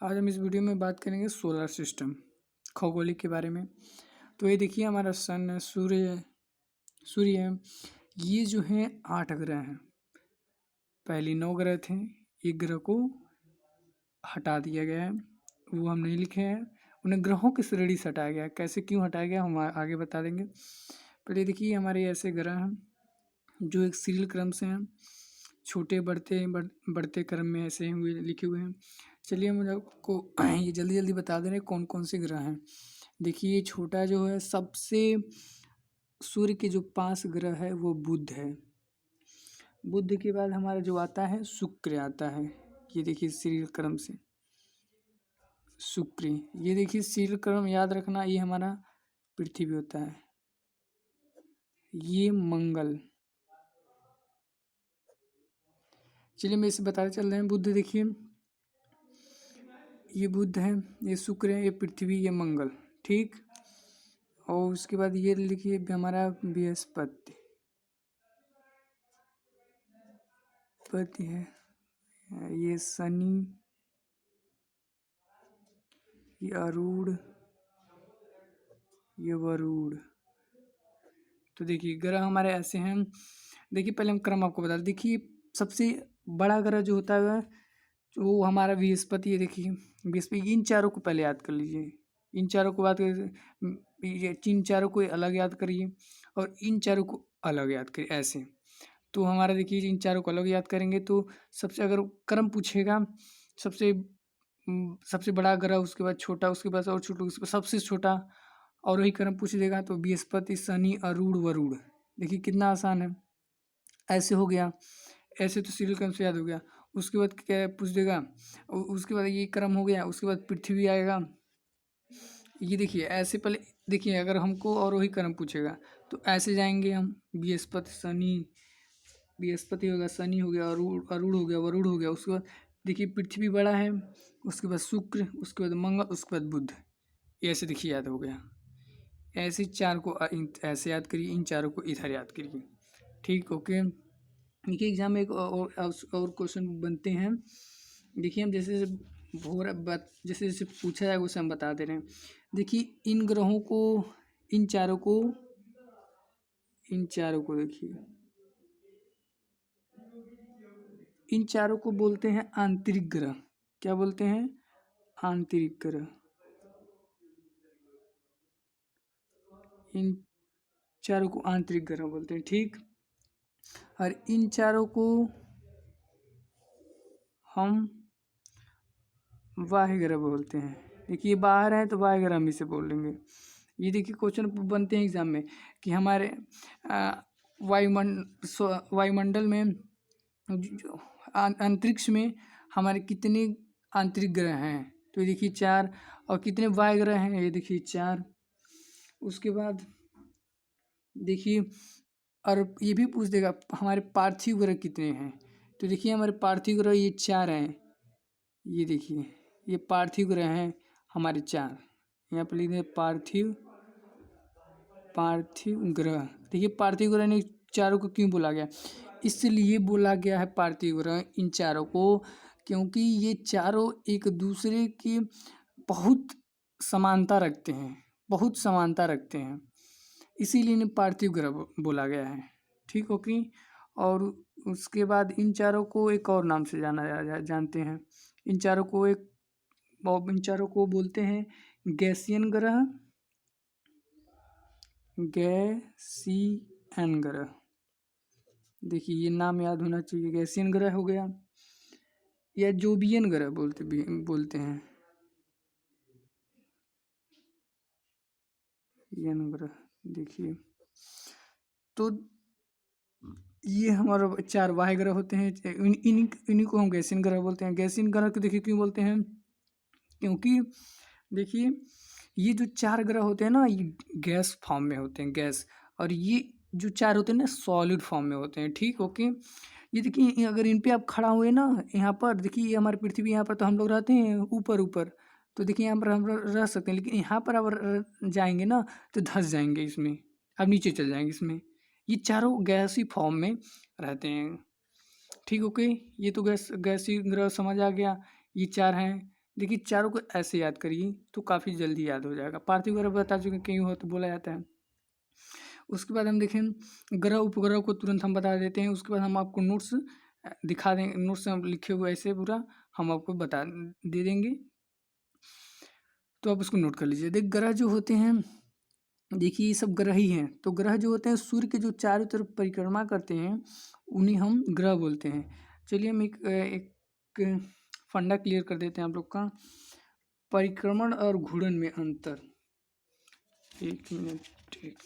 आज हम इस वीडियो में बात करेंगे सोलर सिस्टम खगोलिक के बारे में। तो ये देखिए हमारा सन है, सूर्य है। ये जो है 8 ग्रह हैं। पहले 9 ग्रह थे, एक ग्रह को हटा दिया गया है, वो हम नहीं लिखे हैं। उन्हें ग्रहों की श्रेणी से हटाया गया है। कैसे क्यों हटाया गया हम आगे बता देंगे। पहले देखिए हमारे ऐसे ग्रह हैं जो एक सीरियल क्रम से हैं, छोटे बढ़ते क्रम में ऐसे हुए लिखे हुए हैं। चलिए हम आपको ये जल्दी जल्दी बता दे रहे हैं कौन कौन से ग्रह हैं। देखिए ये छोटा जो है सबसे सूर्य के जो पास ग्रह है वो बुध है। बुध के बाद हमारा जो आता है शुक्र आता है। ये देखिए सीरियल क्रम से शुक्र। ये देखिए सीरियल क्रम याद रखना, ये हमारा पृथ्वी होता है। ये मंगल। चलिए मैं इसे बताते चल रहे हैं। बुध देखिए ये बुध है, ये शुक्र है, ये पृथ्वी, ये मंगल। ठीक। और उसके बाद ये लिखिए हमारा बृहस्पति है, ये शनि, ये अरूण, ये वरुण। तो देखिए ग्रह हमारे ऐसे हैं। देखिए पहले हम क्रम आपको बता दें। देखिए सबसे बड़ा ग्रह जो होता है वो हमारा बृहस्पति है। देखिए बृहस्पति, इन चारों को पहले याद कर लीजिए। इन चारों को बात करिए, इन चारों को अलग याद करिए और इन चारों को अलग याद करिए ऐसे। तो हमारा देखिए इन चारों को अलग याद करेंगे तो सबसे अगर क्रम पूछेगा, सबसे बड़ा ग्रह, उसके बाद छोटा, उसके बाद और छोटा, उसके बाद सबसे छोटा, और वही क्रम पूछ देगा तो बृहस्पति, शनि, अरूण, वरुण। देखिए कितना आसान है। ऐसे हो गया, ऐसे तो सीरियल क्रम से याद हो गया। उसके बाद क्या पूछ देगा, उसके बाद ये क्रम हो गया, उसके बाद पृथ्वी आएगा। ये देखिए ऐसे पहले देखिए अगर हमको और वही क्रम पूछेगा तो ऐसे जाएंगे हम। बृहस्पति, शनि, बृहस्पति हो गया, शनि हो गया, अरूण हो गया, वरुण हो गया। उसके बाद देखिए पृथ्वी बड़ा है, उसके बाद शुक्र, उसके बाद मंगल, उसके बाद बुध। ऐसे देखिए याद हो गया। ऐसे चार को ऐसे याद करिए, इन चारों को इधर याद करिए। ठीक, ओके। देखिए एग्जाम में एक और क्वेश्चन बनते हैं। देखिए हम जैसे जैसे जैसे पूछा जाएगा उसे हम बता दे रहे हैं। देखिए इन ग्रहों को, इन चारों को देखिए इन चारों को बोलते हैं आंतरिक ग्रह। क्या बोलते हैं? आंतरिक ग्रह। इन चारों को आंतरिक ग्रह बोलते हैं। ठीक। और इन चारों को हम बाह्य ग्रह बोलते हैं। देखिए बाहर है तो बाह्य ग्रह हम इसे बोलेंगे। ये देखिए क्वेश्चन बनते हैं एग्जाम में कि हमारे वायुमंडल में, अंतरिक्ष में हमारे कितने आंतरिक ग्रह हैं। तो ये देखिए 4। और कितने बाह्य ग्रह हैं? ये देखिए 4। उसके बाद देखिए और ये भी पूछ देगा हमारे पार्थिव ग्रह कितने हैं। तो देखिए हमारे पार्थिव ग्रह ये 4 हैं। ये देखिए ये पार्थिव ग्रह हैं हमारे 4। यहाँ पर लिख दें पार्थिव ग्रह। देखिए पार्थिव ग्रह ने चारों को क्यों बोला गया? इसलिए बोला गया है पार्थिव ग्रह इन चारों को क्योंकि ये चारों एक दूसरे की बहुत समानता रखते हैं, इसीलिए इन्हें पार्थिव ग्रह बोला गया है। ठीक, ओके। और उसके बाद इन चारों को एक और नाम से जानते हैं। इन चारों को बोलते हैं गैसियन ग्रह। गैसियन ग्रह, देखिए ये नाम याद होना चाहिए। गैसियन ग्रह हो गया या जोबियन ग्रह बोलते हैं। यन ग्रह देखिए तो ये हमारा 4 बाह्य ग्रह होते हैं। इन्हीं को हम गैसियन ग्रह बोलते हैं। गैसियन ग्रह को देखिए क्यों बोलते हैं? क्योंकि देखिए ये जो 4 ग्रह होते हैं ना, ये गैस फॉर्म में होते हैं, गैस। और ये जो 4 होते हैं ना सॉलिड फॉर्म में होते हैं। ठीक, ओके। ये देखिए अगर इन पे आप खड़ा हुए ना, यहाँ पर देखिए ये हमारी पृथ्वी, यहाँ पर तो हम लोग रहते हैं ऊपर। तो देखिए यहाँ पर हम रह सकते हैं, लेकिन यहाँ पर अब जाएंगे ना तो धंस जाएंगे इसमें, अब नीचे चल जाएंगे इसमें। ये चारों गैसी फॉर्म में रहते हैं। ठीक, ओके। ये तो गैसी ग्रह समझ आ गया। ये 4 हैं। देखिए चारों को ऐसे याद करिए तो काफ़ी जल्दी याद हो जाएगा। पार्थिव ग्रह बता चुके हैं, क्यों हो तो बोला जाता है। उसके बाद हम देखें ग्रह उपग्रह को तुरंत हम बता देते हैं। उसके बाद हम आपको नोट्स दिखा देंगे, नोट्स हम लिखे हुए ऐसे पूरा हम आपको बता दे देंगे, तो आप उसको नोट कर लीजिए। देख ग्रह जो होते हैं, देखिए ये सब ग्रह ही हैं। तो ग्रह जो होते हैं सूर्य के जो चारों तरफ परिक्रमा करते हैं उन्हें हम ग्रह बोलते हैं। चलिए हम एक फंडा क्लियर कर देते हैं आप लोग का। परिक्रमण और घूर्णन में अंतर, एक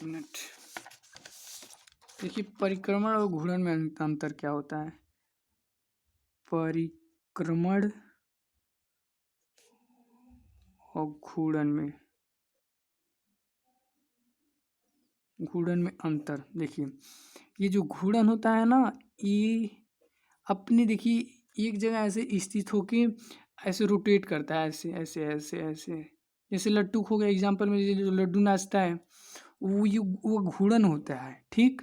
मिनट देखिए परिक्रमण और घूर्णन में अंतर क्या होता है। परिक्रमण और घूर्णन में अंतर, देखिए ये जो घूर्णन होता है ना, ये अपने देखिए एक जगह ऐसे स्थित होके ऐसे रोटेट करता है, ऐसे ऐसे ऐसे ऐसे। जैसे लट्टू हो गया एग्जाम्पल में, जो लड्डू नाचता है वो घूर्णन होता है, ठीक।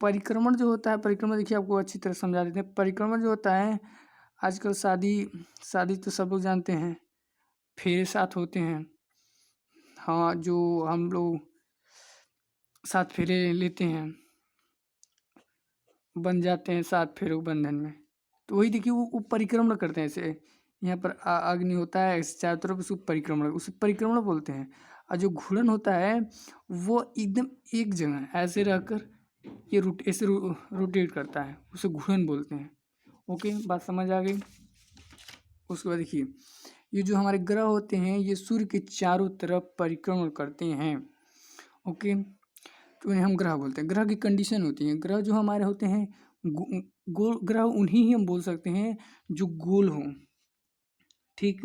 परिक्रमण जो होता है, परिक्रमण देखिए आपको अच्छी तरह समझा देते हैं। परिक्रमण जो होता है, आजकल शादी तो सब लोग जानते हैं, फेरे साथ होते हैं। हाँ, जो हम लोग साथ फेरे लेते हैं, बन जाते हैं साथ फेरे बंधन में, तो वही देखिए वो परिक्रमण करते हैं ऐसे। यहाँ पर अग्नि होता है ऐसे चारों तरफ, उसको परिक्रमण बोलते हैं। और जो घूर्णन होता है वो एकदम एक जगह ऐसे रहकर ये ऐसे रोटेट करता है, उसे घूर्णन बोलते हैं। ओके, बात समझ आ गई। उसके बाद देखिए ये जो हमारे ग्रह होते हैं ये सूर्य के चारों तरफ परिक्रमण करते हैं। ओके, तो इन्हें हम ग्रह बोलते हैं। ग्रह की कंडीशन होती है, ग्रह जो हमारे होते हैं गोल ग्रह उन्हीं ही हम बोल सकते हैं जो गोल हो, ठीक।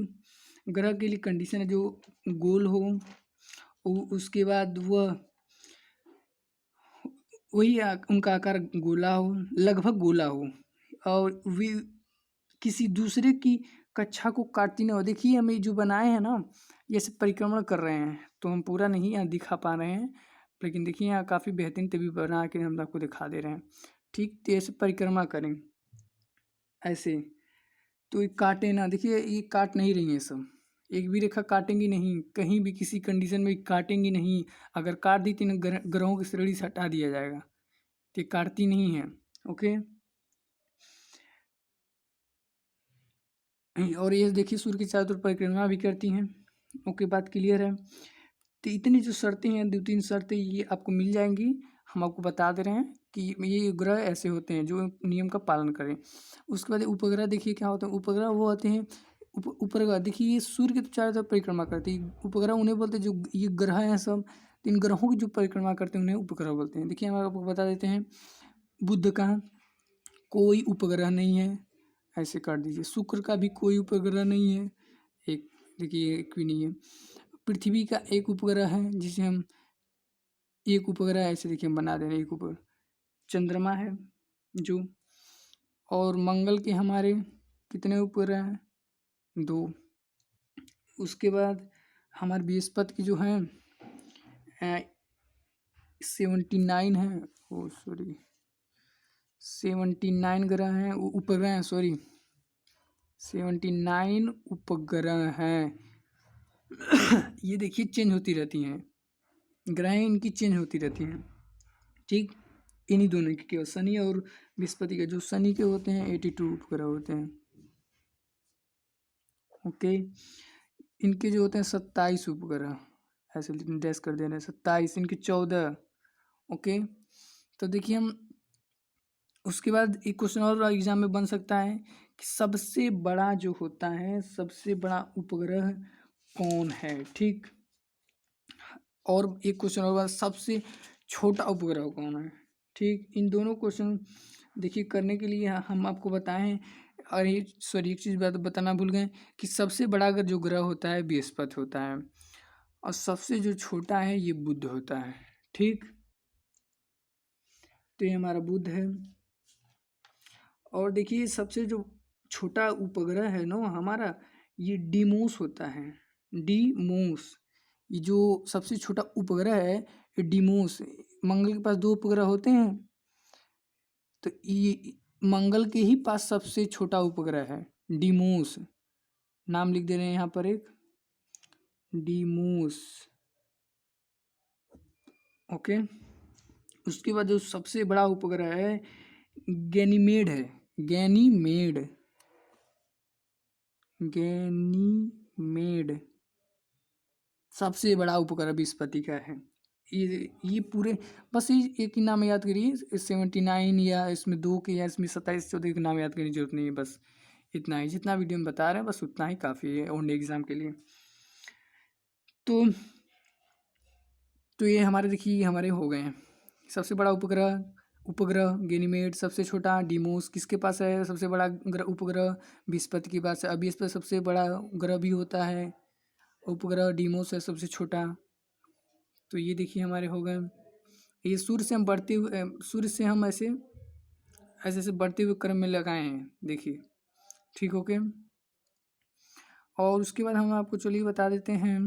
ग्रह के लिए कंडीशन है जो गोल हो, उसके बाद वही उनका आकार गोला हो, लगभग गोला हो, और वे किसी दूसरे की कक्षा को काटती ना हो। देखिए हम ये जो बनाए हैं ना, ये सब परिक्रमण कर रहे हैं, तो हम पूरा नहीं यहाँ दिखा पा रहे हैं, लेकिन देखिए यहाँ काफ़ी बेहतरीन तभी बना के हम आपको दिखा दे रहे हैं, ठीक। तो ऐसे परिक्रमा करें ऐसे, तो ये काटे ना, देखिए ये काट नहीं रही है सब, एक भी रेखा काटेंगी नहीं, कहीं भी किसी कंडीशन में काटेंगी नहीं। अगर काट दी तो ग्रहों की श्रेणी से हटा दिया जाएगा, तो काटती नहीं है। ओके, और ये देखिए सूर्य की चारों तरफ परिक्रमा भी करती हैं। ओके, बात क्लियर है। तो इतनी जो शर्तें हैं, 2-3 शर्तें ये आपको मिल जाएंगी, हम आपको बता दे रहे हैं कि ये ग्रह ऐसे होते हैं जो नियम का पालन करें। उसके बाद उपग्रह देखिए क्या होता है। उपग्रह वो होते हैं उपग्रह देखिए ये सूर्य के चारों तरफ परिक्रमा करते हैं। उपग्रह उन्हें बोलते हैं जो ये ग्रह हैं सब, इन ग्रहों की जो परिक्रमा करते हैं उन्हें उपग्रह बोलते हैं। देखिए हम आपको बता देते हैं, बुध का कोई उपग्रह नहीं है, ऐसे काट दीजिए। शुक्र का भी कोई उपग्रह नहीं है, एक देखिए एक भी नहीं है। पृथ्वी का एक उपग्रह है जिसे हम एक उपग्रह ऐसे देखिए हम बना दे रहे हैं, एक उपग्रह। चंद्रमा है जो, और मंगल के हमारे कितने उपग्रह हैं, 2। उसके बाद हमारे बृहस्पति की जो है 79 है, ओ सॉरी 79 ग्रह हैं, उपग्रह हैं, सॉरी 79 उपग्रह हैं। ये देखिए चेंज होती रहती हैं, ग्रह इनकी चेंज होती रहती हैं, ठीक। इन्हीं दोनों की केवल शनि और बृहस्पति के, जो शनि के होते हैं 82 उपग्रह होते हैं। ओके, इनके जो होते हैं 27 उपग्रह, ऐसे डैश कर दे रहे हैं 27, इनके 14। ओके, तो देखिए हम उसके बाद एक क्वेश्चन और एग्जाम में बन सकता है कि सबसे बड़ा जो होता है, सबसे बड़ा उपग्रह कौन है, ठीक। और एक क्वेश्चन और, सबसे छोटा उपग्रह कौन है, ठीक। इन दोनों क्वेश्चन देखिए करने के लिए हम आपको बताएं। और ये सॉरी एक चीज़ बताना भूल गए कि सबसे बड़ा अगर जो ग्रह होता है बृहस्पति होता है, और सबसे जो छोटा है ये बुध होता है, ठीक। तो ये हमारा बुध है। और देखिए सबसे जो छोटा उपग्रह है ना हमारा, ये डीमोस होता है, डीमोस। ये जो सबसे छोटा उपग्रह है ये डीमोस। मंगल के पास 2 उपग्रह होते हैं, तो ये मंगल के ही पास सबसे छोटा उपग्रह है डीमोस, नाम लिख दे रहे हैं यहाँ पर एक डीमोस। ओके, उसके बाद जो सबसे बड़ा उपग्रह है गैनीमेड है। गैनीमेड, गैनीमेड सबसे बड़ा उपग्रह बृहस्पति का है। ये पूरे बस ये एक ही नाम याद करिए, 79 या इसमें 2 के या इसमें 27 14 के नाम याद करने की जरूरत नहीं है। बस इतना ही, जितना वीडियो में बता रहे हैं बस उतना ही काफ़ी है ओनली एग्जाम के लिए। तो ये हमारे देखिए हमारे हो गए हैं। सबसे बड़ा उपग्रह गैनीमेड, सबसे छोटा डीमोस। किसके पास है सबसे बड़ा उपग्रह? बृहस्पति के पास है। अब बृहस्पति सबसे बड़ा ग्रह भी होता है उपग्रह, डीमोस है सबसे छोटा। तो ये देखिए हमारे हो गए। ये सूर्य से हम बढ़ते हुए, सूर्य से हम ऐसे ऐसे ऐसे बढ़ते हुए क्रम में लगाए हैं, देखिए। ठीक, ओके। और उसके बाद हम आपको चलिए बता देते हैं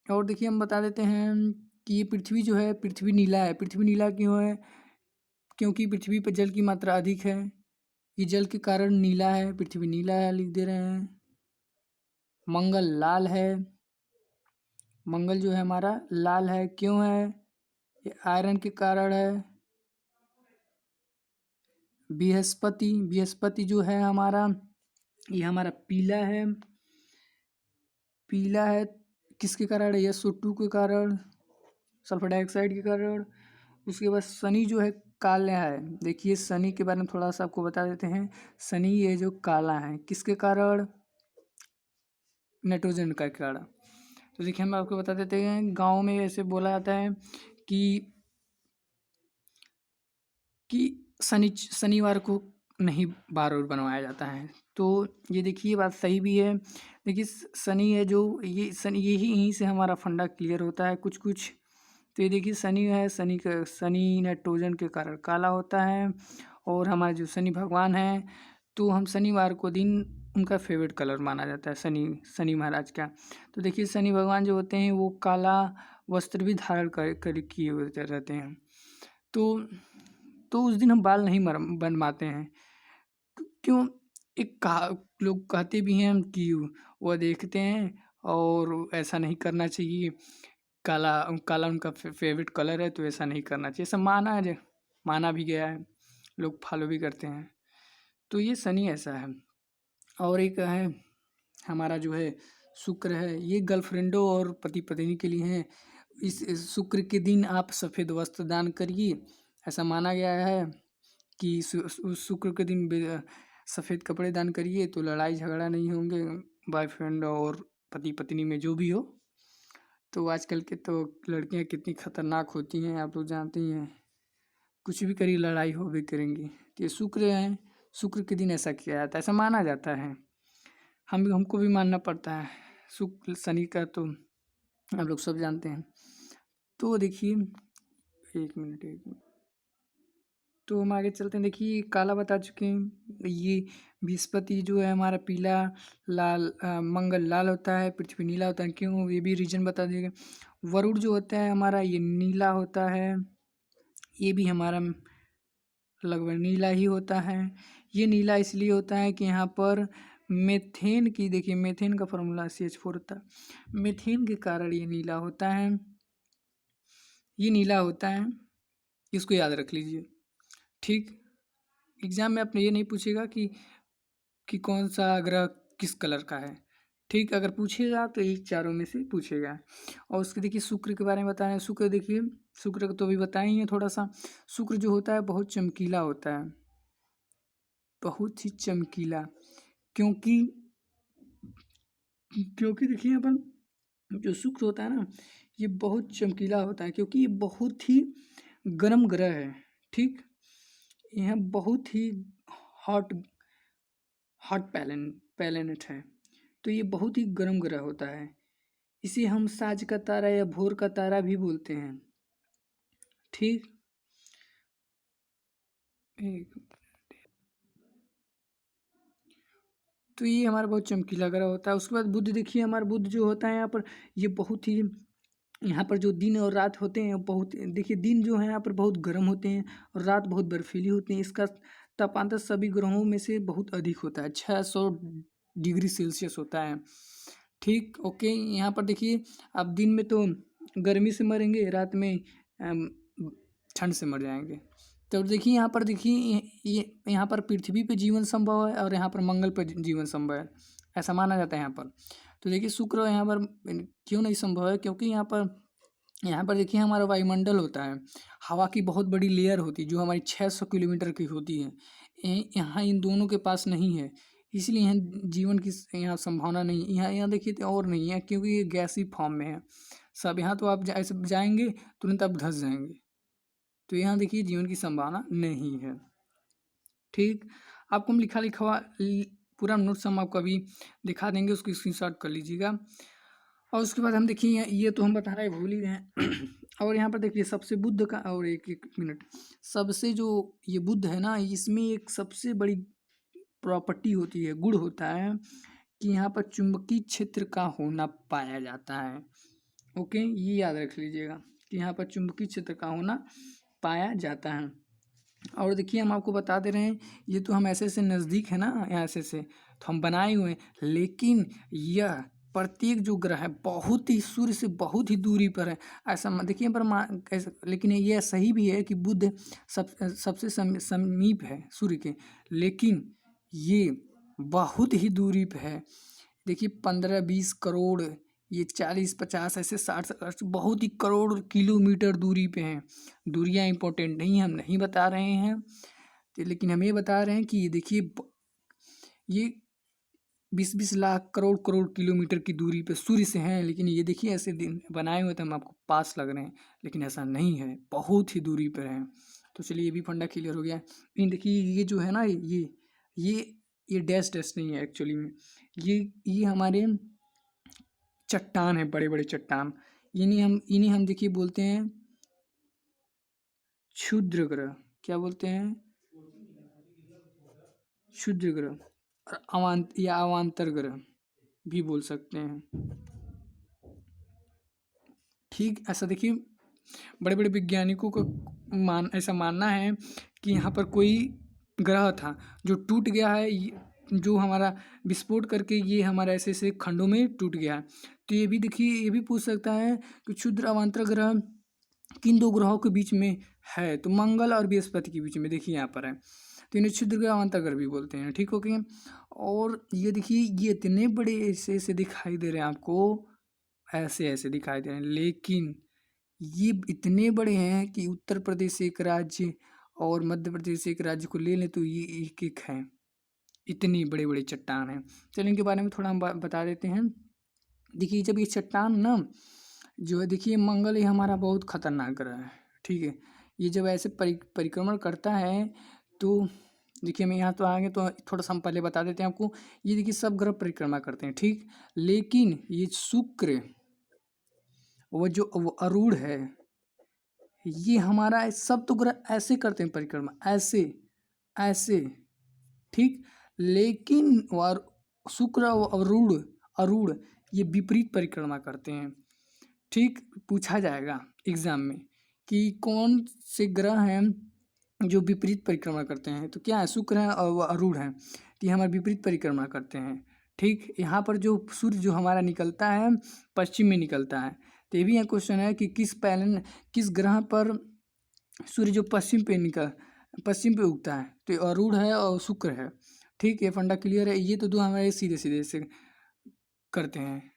और देखिए हम बता देते हैं कि ये पृथ्वी जो है, पृथ्वी नीला है। पृथ्वी नीला क्यों है? क्योंकि पृथ्वी पर जल की मात्रा अधिक है। ये जल के कारण नीला है, पृथ्वी नीला है, लिख दे रहे हैं। मंगल लाल है। मंगल जो है हमारा लाल है, क्यों है? ये आयरन के कारण है। बृहस्पति जो है हमारा, ये हमारा पीला है। पीला है किसके कारण? SO2 के कारण, सल्फर डाइऑक्साइड के कारण। उसके बाद शनि जो है काला है। देखिए शनि के बारे में थोड़ा सा आपको बता देते हैं। शनि ये जो काला है किसके कारण? नाइट्रोजन का कारण। तो देखिए हम आपको बता देते हैं, गांव में ऐसे बोला जाता है कि शनिवार को नहीं बार और बनवाया जाता है। तो ये देखिए बात सही भी है। देखिए शनि है जो, ये शनि यहीं से हमारा फंडा क्लियर होता है कुछ कुछ। तो ये देखिए शनि है, शनि नाइट्रोजन के कारण काला होता है। और हमारे जो शनि भगवान हैं, तो हम शनिवार को दिन उनका फेवरेट कलर माना जाता है शनि महाराज का। तो देखिए शनि भगवान जो होते हैं वो काला वस्त्र भी धारण कर किए हुए रहते हैं। तो उस दिन हम बाल नहीं बनवाते हैं। क्यों? लोग कहते भी हैं कि वह देखते हैं और ऐसा नहीं करना चाहिए, काला उनका फेवरेट कलर है, तो ऐसा नहीं करना चाहिए। ऐसा माना भी गया है, लोग फॉलो भी करते हैं। तो ये शनि ऐसा है। और एक है हमारा जो है शुक्र है, ये गर्लफ्रेंडों और पति पत्नी के लिए है। इस शुक्र के दिन आप सफ़ेद वस्त्र दान करिए। ऐसा माना गया है कि शुक्र के दिन सफ़ेद कपड़े दान करिए तो लड़ाई झगड़ा नहीं होंगे बॉयफ्रेंड और पति पत्नी में, जो भी हो। तो आजकल के तो लड़कियां कितनी खतरनाक होती हैं, आप लोग जानते ही हैं। कुछ भी करिए लड़ाई हो भी करेंगी। तो ये शुक्र है, शुक्र के दिन ऐसा किया जाता है, ऐसा माना जाता है। हमको भी मानना पड़ता है। शुक्र शनि का तो आप लोग सब जानते हैं। तो देखिए एक मिनट तो हम आगे चलते हैं। देखिए काला बता चुके हैं। ये बृहस्पति जो है हमारा पीला, लाल, मंगल लाल होता है, पृथ्वी नीला होता है। क्यों? ये भी रीजन बता दीजिएगा। वरुण जो होता है हमारा ये नीला होता है। ये भी हमारा लगभग नीला ही होता है। ये नीला इसलिए होता है कि यहाँ पर मेथेन की, देखिए मेथेन का फॉर्मूला CH4 होता है। मेथेन के कारण ये नीला होता है। ये नीला होता है, इसको याद रख लीजिए। ठीक, एग्जाम में आपने ये नहीं पूछेगा कि कौन सा ग्रह किस कलर का है। ठीक, अगर पूछेगा तो यही चारों में से पूछेगा। और उसके देखिए शुक्र के बारे में बताएं। शुक्र देखिए, शुक्र को तो अभी बताए ही है थोड़ा सा। शुक्र जो होता है बहुत चमकीला होता है, बहुत ही चमकीला। क्योंकि देखिए अपन जो शुक्र होता है ना, ये बहुत चमकीला होता है क्योंकि ये बहुत ही गर्म ग्रह है। ठीक, यह बहुत ही हॉट प्लैनेट है। तो ये बहुत ही गर्म ग्रह होता है। इसे हम साँझ का तारा या भोर का तारा भी बोलते हैं। ठीक, तो ये हमारा बहुत चमकीला ग्रह होता है। उसके बाद बुध देखिए, हमारा बुध जो होता है यहाँ पर, ये बहुत ही, यहाँ पर जो दिन और रात होते हैं बहुत, देखिए दिन जो है यहाँ पर बहुत गर्म होते हैं और रात बहुत बर्फीली होती है। इसका तापांतर सभी ग्रहों में से बहुत अधिक होता है, 600 डिग्री सेल्सियस होता है। ठीक, ओके। यहाँ पर देखिए, आप दिन में तो गर्मी से मरेंगे, रात में ठंड से मर जाएंगे। तो देखिए यहाँ पर, देखिए ये यहाँ पर पृथ्वी पे जीवन संभव है और यहाँ पर मंगल पर जीवन संभव है, ऐसा माना जाता है यहाँ पर। तो देखिए शुक्र यहाँ पर क्यों नहीं संभव है, क्योंकि यहाँ पर देखिए हमारा वायुमंडल होता है, हवा की बहुत बड़ी लेयर होती है जो हमारी 600 किलोमीटर की होती है। यहाँ इन दोनों के पास नहीं है, इसलिए यहाँ जीवन की यहाँ संभावना नहीं। यहाँ देखिए तो और नहीं है, क्योंकि ये गैसी फॉर्म में है सब। यहाँ तो आप ऐसे जाएंगे तुरंत आप धंस जाएंगे, तो यहाँ देखिए जीवन की संभावना नहीं है। ठीक, आपको हम लिखा हुआ पूरा नोट्स हम आपको अभी दिखा देंगे, उसको स्क्रीनशॉट कर लीजिएगा। और उसके बाद हम देखिए ये तो हम बता रहे भूल ही रहे हैं। और यहाँ पर देखिए सबसे बुद्ध का, और एक मिनट, सबसे जो ये बुद्ध है ना, इसमें एक सबसे बड़ी प्रॉपर्टी होती है, गुण होता है कि यहाँ पर चुंबकीय क्षेत्र का होना पाया जाता है। ओके, ये याद रख लीजिएगा कि यहाँ पर चुंबकीय क्षेत्र का होना पाया जाता है। और देखिए हम आपको बता दे रहे हैं, ये तो हम ऐसे नज़दीक है ना, यहाँ से तो हम बनाए हुए हैं, लेकिन यह प्रत्येक जो ग्रह है बहुत ही सूर्य से बहुत ही दूरी पर है। ऐसा देखिए पर लेकिन यह सही भी है कि बुध सबसे समीप है सूर्य के, लेकिन ये बहुत ही दूरी पे है। देखिए 15-20 करोड़, ये 40-50 ऐसे 60 बहुत ही करोड़ किलोमीटर दूरी पे हैं। दूरियां इंपॉर्टेंट नहीं, हम नहीं बता रहे हैं, लेकिन हम ये बता रहे हैं कि ये देखिए ये 20-20 लाख करोड़ किलोमीटर की दूरी पे सूर्य से हैं। लेकिन ये देखिए ऐसे दिन बनाए हुए तो हम आपको पास लग रहे हैं, लेकिन ऐसा नहीं है, बहुत ही दूरी पर हैं। तो चलिए ये भी फंडा क्लियर हो गया। लेकिन देखिए ये जो है ना, ये डैश नहीं है एक्चुअली में, ये हमारे चट्टान है, बड़े बड़े चट्टान। इन्हीं हम देखिए बोलते हैं क्षुद्र ग्रह। क्या बोलते हैं? क्षुद्र ग्रह या अवांतर ग्रह भी बोल सकते हैं। ठीक, ऐसा देखिए बड़े बड़े वैज्ञानिकों को ऐसा मानना है कि यहाँ पर कोई ग्रह था जो टूट गया है, जो हमारा विस्फोट करके ये हमारा ऐसे खंडों में टूट गया। तो ये भी देखिए, ये भी पूछ सकता है कि क्षुद्र अवांतर ग्रह किन दो ग्रहों के बीच में है, तो मंगल और बृहस्पति के बीच में देखिए यहाँ पर है, तो इन्हें क्षुद्र ग्रह अवांतर ग्रह भी बोलते हैं। ठीक, ओके। और ये देखिए ये इतने बड़े ऐसे दिखाई दे रहे हैं आपको, ऐसे दिखाई दे रहे हैं, लेकिन ये इतने बड़े हैं कि उत्तर प्रदेश एक राज्य और मध्य प्रदेश एक राज्य को ले लें तो ये एक है, इतनी बड़े बड़े चट्टान हैं। चलिए इनके बारे में थोड़ा हम बता देते हैं। देखिए जब ये चट्टान ना जो है, देखिए मंगल ये हमारा बहुत खतरनाक ग्रह है। ठीक है, ये जब ऐसे परिक्रमण करता है तो देखिए मैं यहाँ तो आएंगे तो थोड़ा सा हम पहले बता देते हैं आपको। ये देखिए सब ग्रह परिक्रमा करते हैं, ठीक, लेकिन ये शुक्र वो जो आरूढ़ है, ये हमारा सब तो ग्रह ऐसे करते हैं परिक्रमा, ऐसे ठीक, लेकिन शुक्र आरूढ़ ये विपरीत परिक्रमा करते हैं। ठीक, पूछा जाएगा एग्जाम में कि कौन से ग्रह हैं जो विपरीत परिक्रमा करते हैं, तो क्या है, शुक्र है और आरूढ़ है, कि हमारे विपरीत परिक्रमा करते हैं। ठीक, यहाँ पर जो सूर्य जो हमारा निकलता है पश्चिम में निकलता है, तो ये भी यहाँ क्वेश्चन है कि किस ग्रह पर सूर्य जो पश्चिम पे उगता है, तो आरूढ़ है और शुक्र है। ठीक, ये फंडा क्लियर है। ये तो दो हमारे सीधे से करते हैं,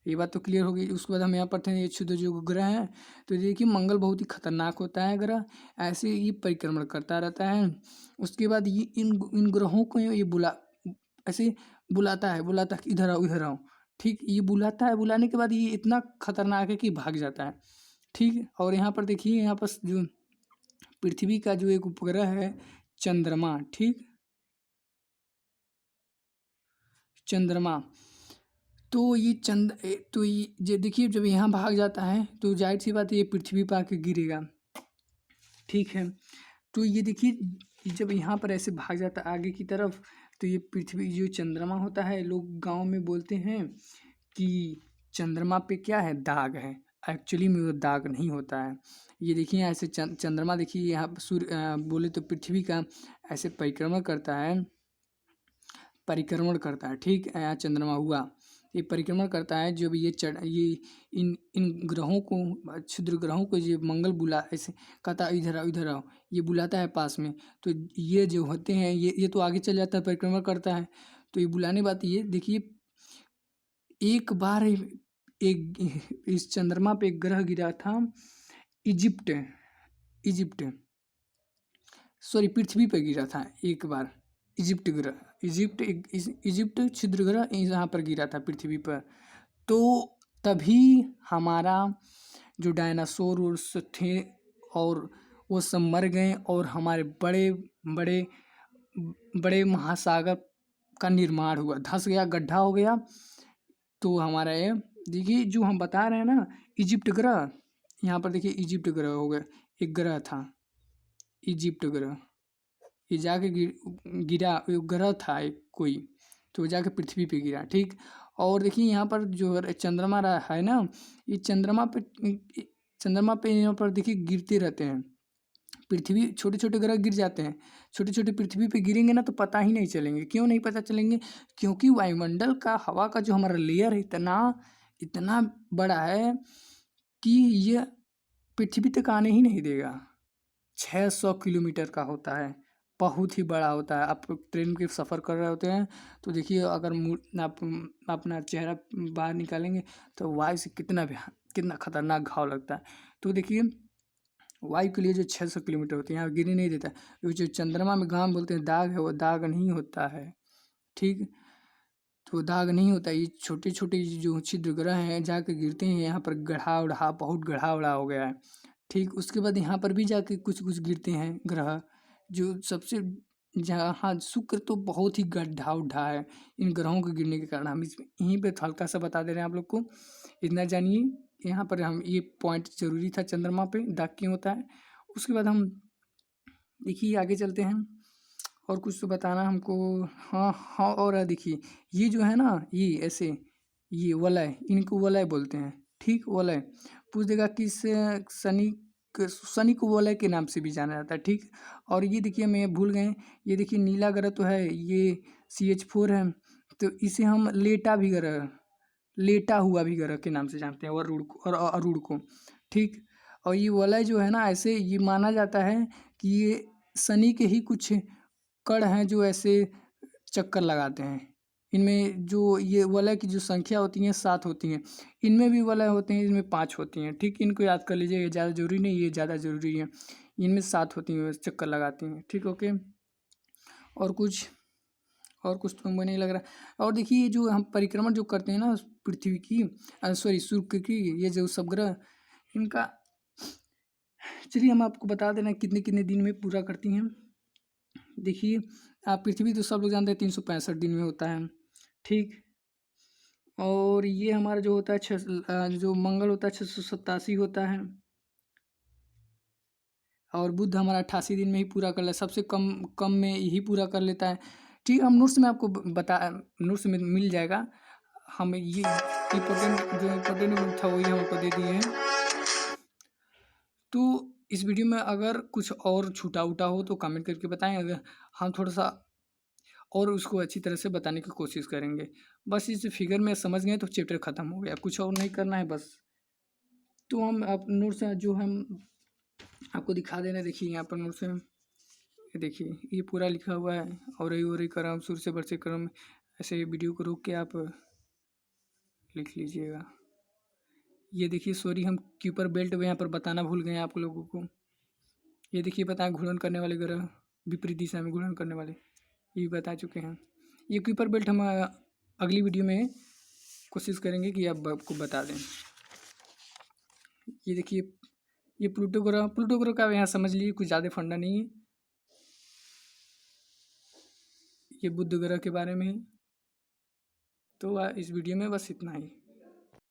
ये बात तो क्लियर हो गई। उसके बाद हम यहाँ पढ़ते हैं ये क्षुद्र जो ग्रह है, तो देखिए मंगल बहुत ही खतरनाक होता है ग्रह, ऐसे ये परिक्रमण करता रहता है। उसके बाद ये इन ग्रहों को ये ऐसे बुलाता कि इधर आओ। ठीक, ये बुलाता है, बुलाने के बाद ये इतना खतरनाक है कि भाग जाता है। ठीक, और यहाँ पर देखिए, यहाँ पर जो पृथ्वी का जो एक उपग्रह है चंद्रमा, ठीक, चंद्रमा, तो ये देखिए जब यहाँ भाग जाता है तो जाहिर सी बात है ये पृथ्वी पर आके गिरेगा। ठीक है, तो ये देखिए जब यहाँ पर ऐसे भाग जाता है आगे की तरफ, तो ये पृथ्वी जो चंद्रमा होता है, लोग गांव में बोलते हैं कि चंद्रमा पे क्या है, दाग है, एक्चुअली में वो दाग नहीं होता है। ये देखिए ऐसे चंद्रमा देखिए यहाँ सूर्य बोले तो पृथ्वी का ऐसे परिक्रमण करता है ठीक। यहाँ चंद्रमा हुआ, ये परिक्रमण करता है। जब ये इन इन ग्रहों को, क्षुद्र ग्रहों को ये मंगल बुला ऐसे कहता है इधर आओ इधर आओ, ये बुलाता है पास में। तो ये जो होते हैं ये तो आगे चल जाता है, परिक्रमण करता है। तो ये बुलाने बात ये देखिए, एक बार एक इस चंद्रमा पे एक ग्रह गिरा था, इजिप्ट इजिप्ट सॉरी पृथ्वी पे गिरा था एक बार। इजिप्ट ग्रह, इजिप्ट क्षुद्र ग्रह यहाँ पर गिरा था पृथ्वी पर। तो तभी हमारा जो डायनासोर थे और वो सब मर गए, और हमारे बड़े बड़े बड़े महासागर का निर्माण हुआ, धंस गया, गड्ढा हो गया। तो हमारा ये देखिए जो हम बता रहे हैं ना, इजिप्ट ग्रह, यहाँ पर देखिए इजिप्ट ग्रह हो गया, एक ग्रह था इजिप्ट ग्रह, ये जाके गिरा, ग्रह था एक कोई, तो जाके पृथ्वी पे गिरा ठीक। और देखिए यहाँ पर जो चंद्रमा रहा है ना, ये चंद्रमा पे यहाँ पर देखिए गिरते रहते हैं। पृथ्वी छोटे छोटे ग्रह गिर जाते हैं, छोटे छोटे पृथ्वी पे गिरेंगे ना तो पता ही नहीं चलेंगे। क्यों नहीं पता चलेंगे? क्योंकि वायुमंडल का हवा का जो हमारा लेयर है इतना बड़ा है कि ये पृथ्वी तक आने ही नहीं देगा। 600 किलोमीटर का होता है, बहुत ही बड़ा होता है। आप ट्रेन के सफ़र कर रहे होते हैं तो देखिए, अगर आप अपना चेहरा बाहर निकालेंगे तो वायु से कितना खतरनाक घाव लगता है। तो देखिए वायु के लिए जो 600 किलोमीटर होती है, यहाँ गिरने नहीं देता। तो जो चंद्रमा में घाम बोलते हैं दाग है, वो दाग नहीं होता है ठीक। तो दाग नहीं होता, ये छोटे छोटे जो छिद्र ग्रह हैं जाके गिरते हैं यहाँ पर, गढ़ा बहुत गढ़ा हो गया है ठीक। उसके बाद यहाँ पर भी जाके कुछ कुछ गिरते हैं ग्रह, जो सबसे जहाँ शुक्र तो बहुत ही गड्ढा उड्ढा है इन ग्रहों के गिरने के कारण। हम इसमें यहीं पे हल्का सा बता दे रहे हैं आप लोग को, इतना जानिए। यहाँ पर हम ये पॉइंट जरूरी था, चंद्रमा पे दाग क्यों होता है। उसके बाद हम देखिए आगे चलते हैं, और कुछ तो बताना हमको। हाँ और देखिए ये जो है ना, ये ऐसे ये वलय, इनको वलय बोलते हैं ठीक। वलय पूछ देगा किस शनि को वलय के नाम से भी जाना जाता है ठीक। और ये देखिए मैं भूल गए, ये देखिए नीला ग्रह तो है, ये CH4 है, तो इसे हम लेटा हुआ भी ग्रह के नाम से जानते हैं, और अरूण को ठीक। और ये वलय जो है ना, ऐसे ये माना जाता है कि ये शनि के ही कुछ कण हैं जो ऐसे चक्कर लगाते हैं। इनमें जो ये वलय की जो संख्या होती है 7 होती हैं, इनमें भी वलय होते हैं, इनमें 5 होती हैं ठीक। इनको याद कर लीजिए, ये ज़्यादा जरूरी नहीं, ये ज़्यादा जरूरी है। इनमें 7 होती हैं, चक्कर लगाती हैं ठीक। ओके, और कुछ तो मुझे नहीं लग रहा। और देखिए जो हम परिक्रमण जो करते हैं ना पृथ्वी की, सॉरी सूर्य की, ये जो सब ग्रह इनका, चलिए हम आपको बता देना कितने कितने दिन में पूरा करती हैं। देखिए पृथ्वी तो सब लोग जानते हैं 365 दिन में होता है ठीक। और ये हमारा जो होता है जो मंगल होता है 687 होता है, और बुध हमारा 88 दिन में ही पूरा कर लेता है, सबसे कम में ही पूरा कर लेता है ठीक। हम नोट्स में आपको नोट्स में मिल जाएगा। हम ये इम्पोर्टेंट था वही हमको दे दिए हैं। तो इस वीडियो में अगर कुछ और छूटा उटा हो तो कमेंट करके बताएं, अगर हम थोड़ा सा और उसको अच्छी तरह से बताने की कोशिश करेंगे। बस इस फिगर में समझ गए तो चैप्टर ख़त्म हो गया, कुछ और नहीं करना है बस। तो हम आप नोट्स जो हम आपको दिखा देना, देखिए यहाँ पर नोट्स है, ये देखिए ये पूरा लिखा हुआ है, और ही क्रम शुरू से बढ़ते क्रम, ऐसे वीडियो को रोक के आप लिख लीजिएगा। ये देखिए सॉरी हम क्यूपर बेल्ट यहाँ पर बताना भूल गए आप लोगों को। ये देखिए बताएं घूर्णन करने वाले ग्रह, विपरीत दिशा में घूर्णन करने वाले, ये भी बता चुके हैं। ये क्यूपर बेल्ट हम अगली वीडियो में कोशिश करेंगे कि आपको बता दें। ये देखिए ये प्लूटो ग्रह का यहाँ समझ लीजिए, कुछ ज़्यादा फंडा नहीं है। ये बुध ग्रह के बारे में है। तो इस वीडियो में बस इतना ही।